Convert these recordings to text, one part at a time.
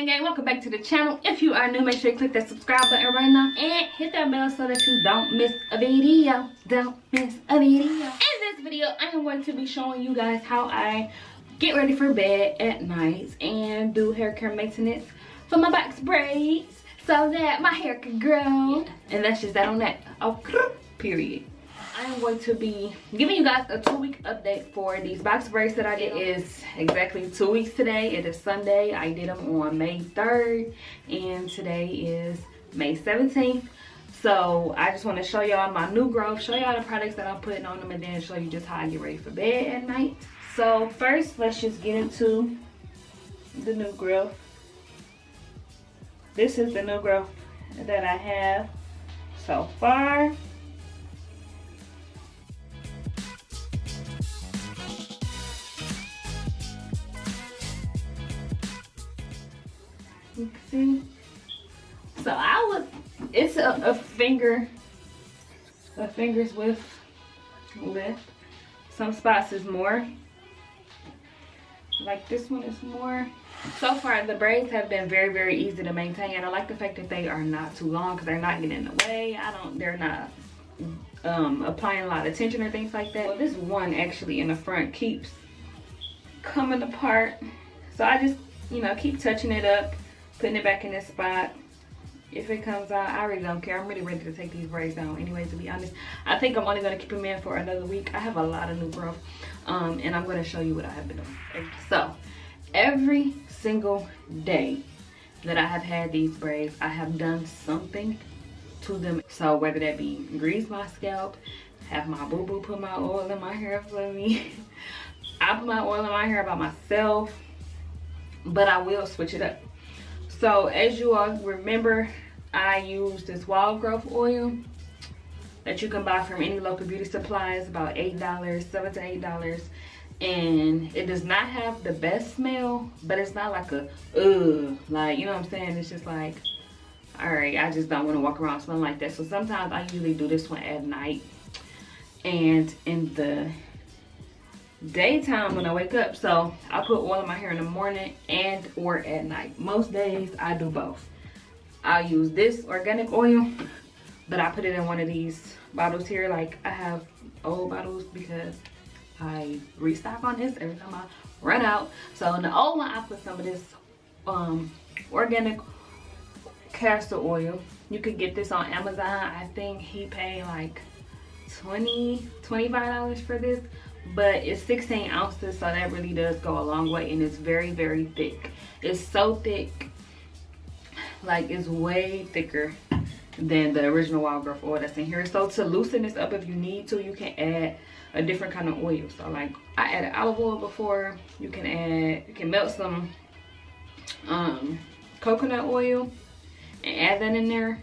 Gang, welcome back to the channel. If you are new, make sure you click that subscribe button right now and hit that bell so that you don't miss a video. In this video, I am going to be showing you guys how I get ready for bed at night and do hair care maintenance for my box braids so that my hair can grow. And that's just that on that. Okay, period. I am going to be giving you guys a 2-week update for these box braids that I did. It is exactly 2 weeks today. It is Sunday. I did them on May 3rd and today is May 17th. So I just want to show y'all my new growth, show y'all the products that I'm putting on them, and then show you just how I get ready for bed at night. So first, let's just get into the new growth. This is the new growth that I have so far. You can see. So it's a finger's width lift. Some spots is more. Like this one is more. So far the braids have been very, very easy to maintain, and I like the fact that they are not too long because they're not getting in the way. They're not applying a lot of tension or things like that. Well, this one actually in the front keeps coming apart. So I just, keep touching it up, putting it back in this spot. If it comes out, I really don't care. I'm really ready to take these braids down anyways, to be honest. I think I'm only going to keep them in for another week. I have a lot of new growth, and I'm going to show you what I have been doing. So every single day that I have had these braids, I have done something to them. So whether that be grease my scalp, have my boo-boo put my oil in my hair for me. I put my oil in my hair by myself, but I will switch it up. So as you all remember, I use this wild growth oil that you can buy from any local beauty supply. It's about $8, $7 to $8. And it does not have the best smell, but it's not like a, like, you know what I'm saying? It's just like, all right, I just don't want to walk around smelling like that. So sometimes I usually do this one at night. And in the daytime when I wake up, so I put oil in my hair in the morning and or at night. Most days I do both. I'll use this organic oil, but I put it in one of these bottles here. Like, I have old bottles because I restock on this every time I run out. So in the old one I put some of this organic castor oil. You could get this on Amazon. I think he paid like $25 for this, but it's 16 ounces, so that really does go a long way, and it's very, very thick. It's so thick, like it's way thicker than the original wild growth oil that's in here. So to loosen this up, if you need to, you can add a different kind of oil. So like I added olive oil before. You can melt some coconut oil and add that in there.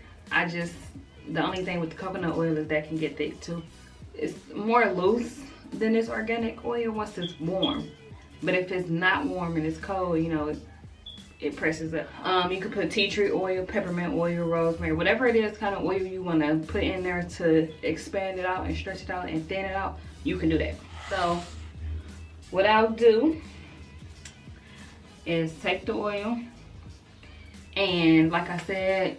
The only thing with the coconut oil is that can get thick too. It's more loose than this organic oil once it's warm, but if it's not warm and it's cold, it presses up. You could put tea tree oil, peppermint oil, rosemary, whatever it is kind of oil you want to put in there to expand it out and stretch it out and thin it out, you can do that. So what I'll do is take the oil, and like I said,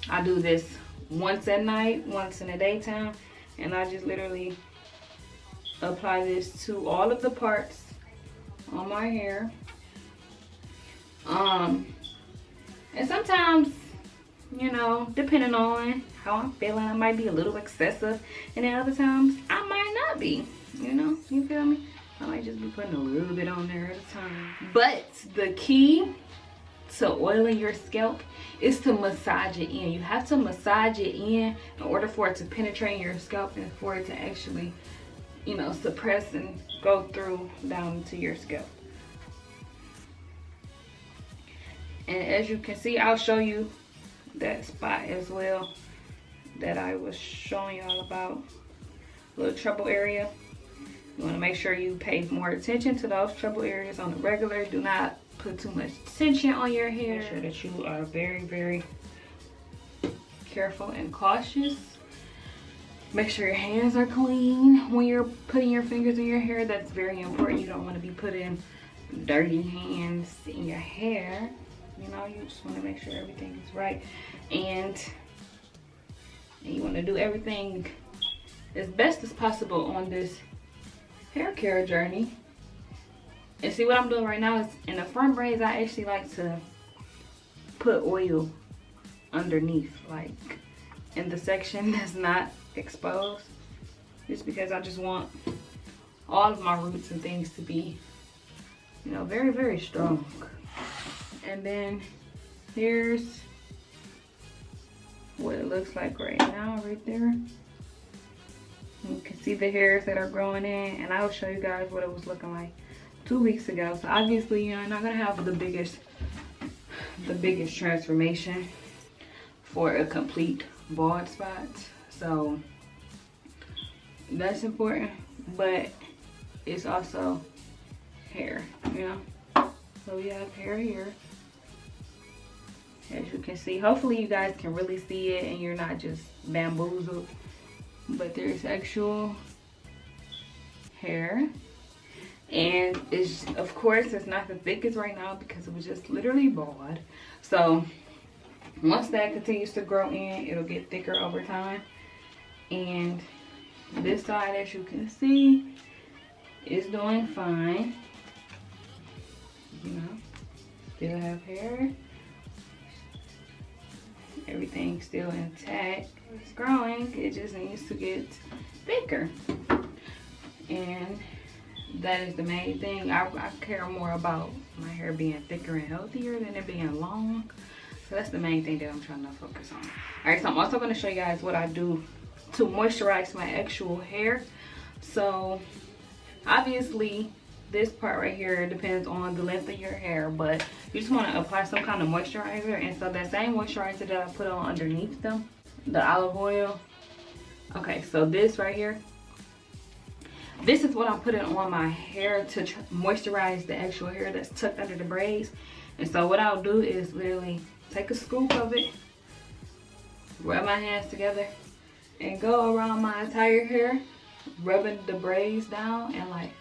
I do this once at night, once in the daytime, and I just literally apply this to all of the parts on my hair. And sometimes, depending on how I'm feeling, I might be a little excessive, and then other times I might not be, you feel me? I might just be putting a little bit on there at a time. But the key to oiling your scalp is to massage it in. You have to massage it in order for it to penetrate your scalp and for it to actually, suppress and go through down into your scalp. And as you can see, I'll show you that spot as well that I was showing y'all about, little trouble area. You want to make sure you pay more attention to those trouble areas on the regular. Do not put too much tension on your hair. Make sure that you are very, very careful and cautious. Make sure your hands are clean when you're putting your fingers in your hair. That's very important. You don't want to be putting dirty hands in your hair. You know, you just want to make sure everything is right. And you want to do everything as best as possible on this hair care journey. And see, what I'm doing right now is in the front braids, I actually like to put oil underneath, like in the section that's not exposed, just because I just want all of my roots and things to be, you know, very, very strong. And then here's what it looks like right now, right there. You can see the hairs that are growing in, and I'll show you guys what it was looking like 2 weeks ago. So obviously you're not gonna have the biggest transformation for a complete bald spot. So that's important, but it's also hair, you know. So we have hair here, as you can see. Hopefully you guys can really see it and you're not just bamboozled, but there's actual hair. And it's, of course, it's not the thickest right now because it was just literally bald. So once that continues to grow in, it'll get thicker over time. And this side, as you can see, is doing fine. You know, still have hair. Everything's still intact. It's growing. It just needs to get thicker. And that is the main thing. I care more about my hair being thicker and healthier than it being long. So that's the main thing that I'm trying to focus on. Alright, so I'm also going to show you guys what I do to moisturize my actual hair. So obviously this part right here depends on the length of your hair, but you just want to apply some kind of moisturizer. And so that same moisturizer that I put on underneath them, the olive oil. Okay, so this right here, this is what I'm putting on my hair to moisturize the actual hair that's tucked under the braids. And so what I'll do is literally take a scoop of it, rub my hands together, and go around my entire hair, rubbing the braids down and, like,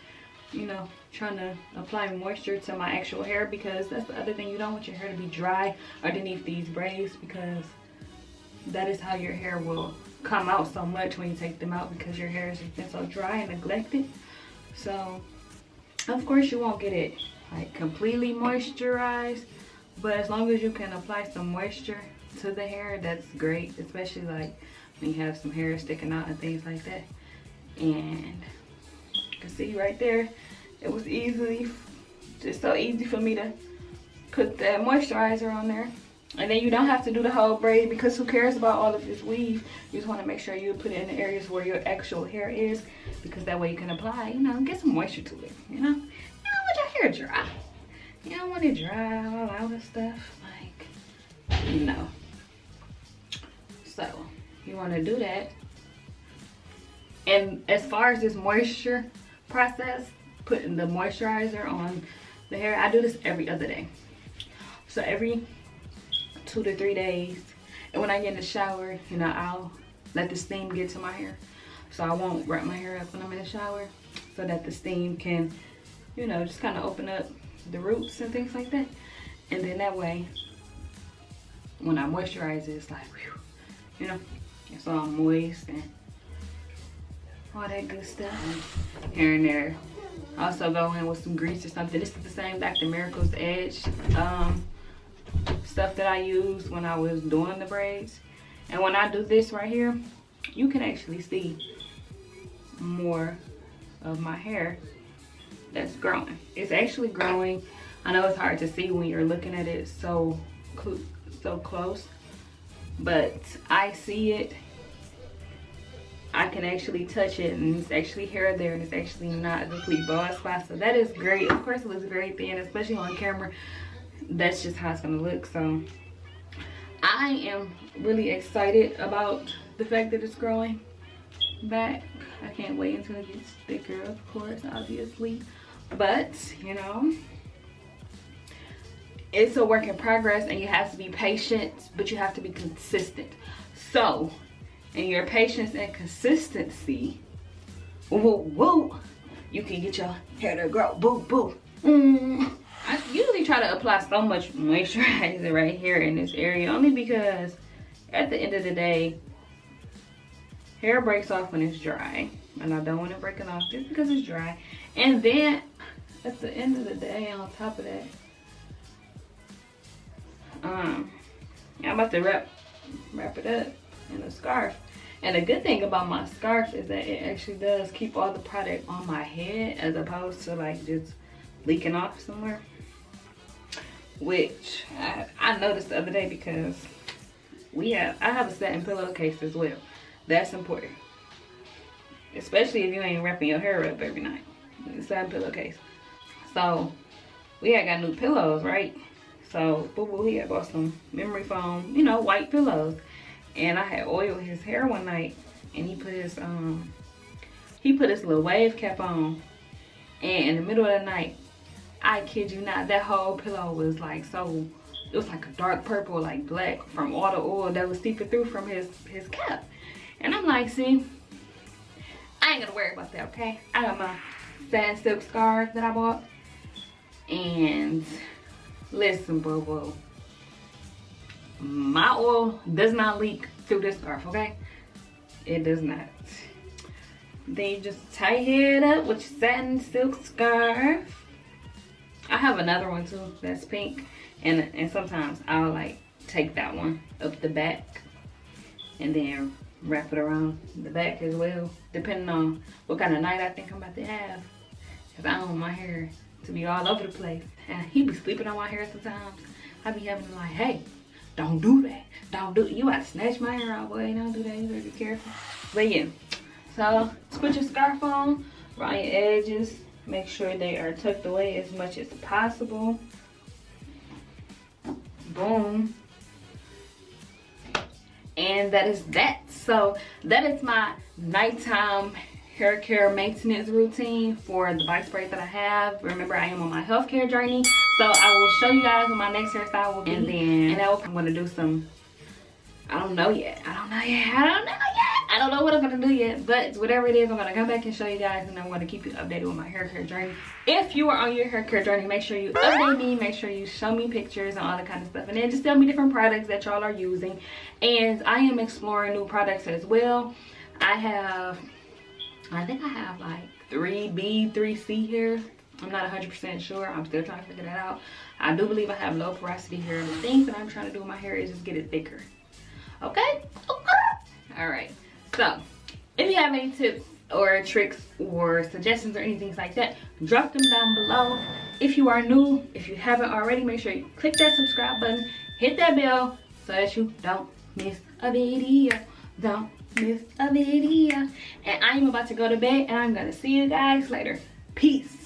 you know, trying to apply moisture to my actual hair, because that's the other thing. You don't want your hair to be dry underneath these braids, because that is how your hair will come out so much when you take them out, because your hair has been so dry and neglected. So of course you won't get it like completely moisturized, but as long as you can apply some moisture to the hair, that's great, especially like when you have some hair sticking out and things like that. And you can see right there, it was just so easy for me to put that moisturizer on there. And then you don't have to do the whole braid, because who cares about all of this weave? You just want to make sure you put it in the areas where your actual hair is, because that way you can apply, you know, get some moisture to it, you know? You don't want your hair dry. You don't want it dry all out and stuff, like, you know. So you want to do that. And as far as this moisture process, putting the moisturizer on the hair, I do this every other day. So every 2 to 3 days. And when I get in the shower, you know, I'll let the steam get to my hair. So I won't wrap my hair up when I'm in the shower, so that the steam can, you know, just kind of open up the roots and things like that. And then that way, when I moisturize it, it's like, whew, you know, it's all moist and all that good stuff. Here and there. Also go in with some grease or something. This is the same Dr. Miracle's Edge stuff that I used when I was doing the braids. And when I do this right here, you can actually see more of my hair that's growing. It's actually growing. I know it's hard to see when you're looking at it so close, but I see it. I can actually touch it, and it's actually hair there, and it's actually not a complete bald spot. So that is great. Of course it looks very thin, especially on camera. That's just how it's gonna look. So I am really excited about the fact that it's growing back. I can't wait until it gets thicker, of course, obviously. But, you know, it's a work in progress, and you have to be patient, but you have to be consistent. So in your patience and consistency, woo, you can get your hair to grow. Boo. I usually try to apply so much moisturizer right here in this area, only because at the end of the day, hair breaks off when it's dry, and I don't want it breaking off just because it's dry. And then at the end of the day, on top of that, I'm about to wrap it up in a scarf. And the good thing about my scarf is that it actually does keep all the product on my head, as opposed to like just leaking off somewhere, which I noticed the other day, because I have a satin pillowcase as well. That's important, especially if you ain't wrapping your hair up every night. Satin pillowcase. So we had got new pillows, right? So boo boo, he had bought some memory foam, you know, white pillows, and I had oiled his hair one night, and he put his little wave cap on, and in the middle of the night, I kid you not, that whole pillow was like it was like a dark purple, like black, from all the oil that was seeping through from his cap. And I'm like, see, I ain't gonna worry about that, okay? I got my satin silk scarf that I bought, and listen, boo boo, my oil does not leak through this scarf, okay? It does not. Then you just tie your head up with your satin silk scarf. I have another one too that's pink, and sometimes I'll like take that one up the back and then wrap it around the back as well, depending on what kind of night I think I'm about to have, because I don't want my hair to be all over the place. And he be sleeping on my hair sometimes. I be having to like, hey, don't do that, don't do it. You gotta snatch my hair out, boy. Don't do that, you better be careful. But yeah, so just put your scarf on around your edges. Make sure they are tucked away as much as possible. Boom. And that is that. So that is my nighttime hair care maintenance routine for the bike spray that I have. Remember, I am on my healthcare journey, so I will show you guys what my next hairstyle will be. And then I'm gonna do some, I don't know yet. I don't know what I'm gonna do yet, but whatever it is, I'm gonna come back and show you guys, and I'm gonna keep you updated with my hair care journey. If you are on your hair care journey, make sure you update me, make sure you show me pictures and all that kind of stuff, and then just tell me different products that y'all are using. And I am exploring new products as well. I think I have like 3B, 3C hair. I'm not 100% sure. I'm still trying to figure that out. I do believe I have low porosity hair. The things that I'm trying to do with my hair is just get it thicker. Okay? All right. So, if you have any tips or tricks or suggestions or anything like that, drop them down below. If you are new, if you haven't already, make sure you click that subscribe button, hit that bell so that you don't miss a video. Don't miss a video. And I am about to go to bed, and I'm gonna see you guys later. Peace.